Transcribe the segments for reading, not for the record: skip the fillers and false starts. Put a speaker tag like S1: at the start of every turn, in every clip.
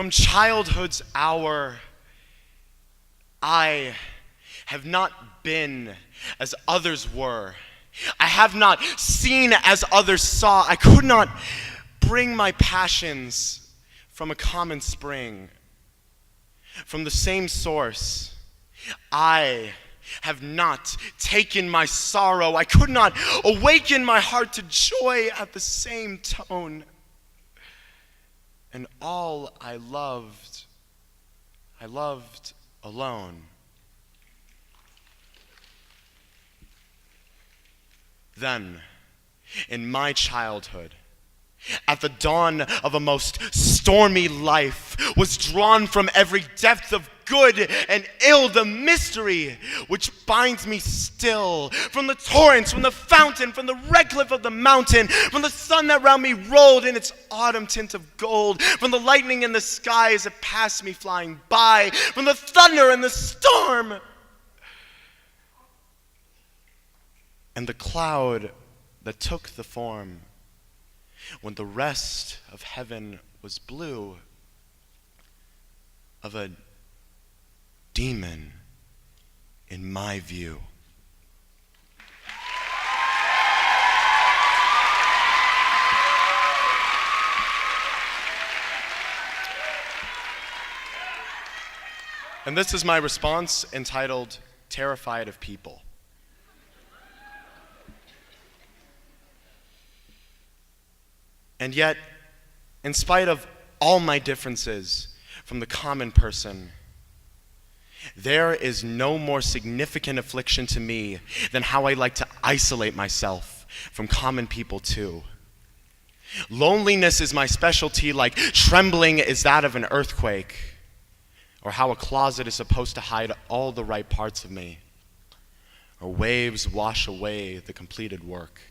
S1: From childhood's hour, I have not been as others were. I have not seen as others saw. I could not bring my passions from a common spring, from the same source. I have not taken my sorrow. I could not awaken my heart to joy at the same tone. And all I loved alone. Then, in my childhood, at the dawn of a most stormy life, was drawn from every depth of good and ill the mystery which binds me still. From the torrents, from the fountain, from the red cliff of the mountain, from the sun that round me rolled in its autumn tint of gold, from the lightning in the sky as it passed me flying by, from the thunder and the storm, and the cloud that took the form when the rest of heaven was blue, of a demon in my view. And this is my response, entitled Terrified of People. And yet, in spite of all my differences from the common person, there is no more significant affliction to me than how I like to isolate myself from common people too. Loneliness is my specialty, like trembling is that of an earthquake, or how a closet is supposed to hide all the right parts of me, or waves wash away the completed work.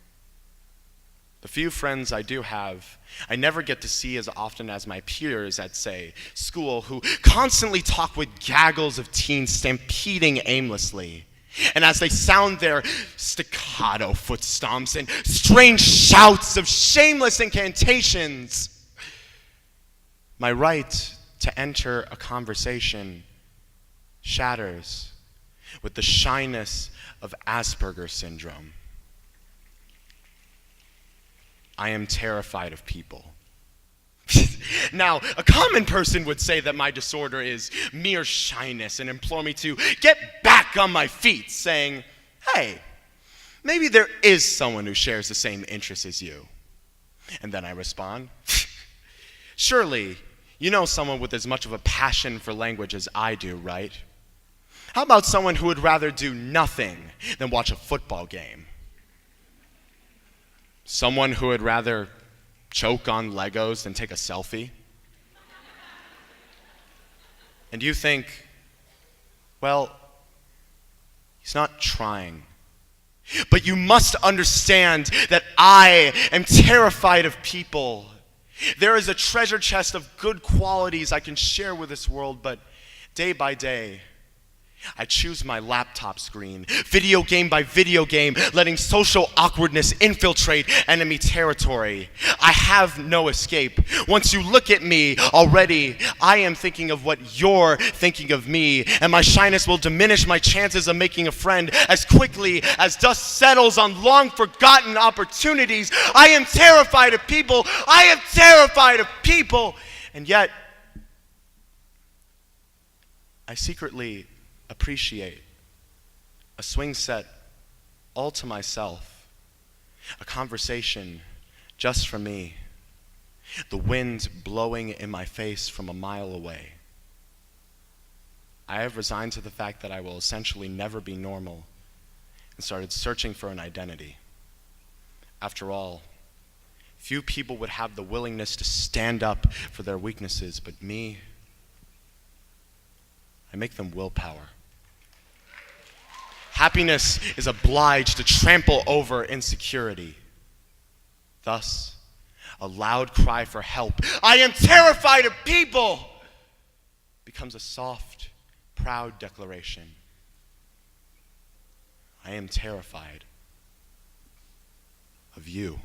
S1: The few friends I do have, I never get to see as often as my peers at, say, school, who constantly talk with gaggles of teens stampeding aimlessly. And as they sound their staccato foot stomps and strange shouts of shameless incantations, my right to enter a conversation shatters with the shyness of Asperger's syndrome. I am terrified of people. Now, a common person would say that my disorder is mere shyness and implore me to get back on my feet, saying, hey, maybe there is someone who shares the same interests as you. And then I respond, surely you know someone with as much of a passion for language as I do, right? How about someone who would rather do nothing than watch a football game? Someone who would rather choke on Legos than take a selfie? And you think, well, he's not trying. But you must understand that I am terrified of people. There is a treasure chest of good qualities I can share with this world, but day by day, I choose my laptop screen, video game by video game, letting social awkwardness infiltrate enemy territory. I have no escape. Once you look at me already, I am thinking of what you're thinking of me, and my shyness will diminish my chances of making a friend as quickly as dust settles on long-forgotten opportunities. I am terrified of people. I am terrified of people. And yet, I secretly appreciate a swing set all to myself, a conversation just for me, the wind blowing in my face from a mile away. I have resigned to the fact that I will essentially never be normal and started searching for an identity. After all, few people would have the willingness to stand up for their weaknesses, but me, I make them willpower. Happiness is obliged to trample over insecurity. Thus, a loud cry for help, I am terrified of people, becomes a soft, proud declaration. I am terrified of you.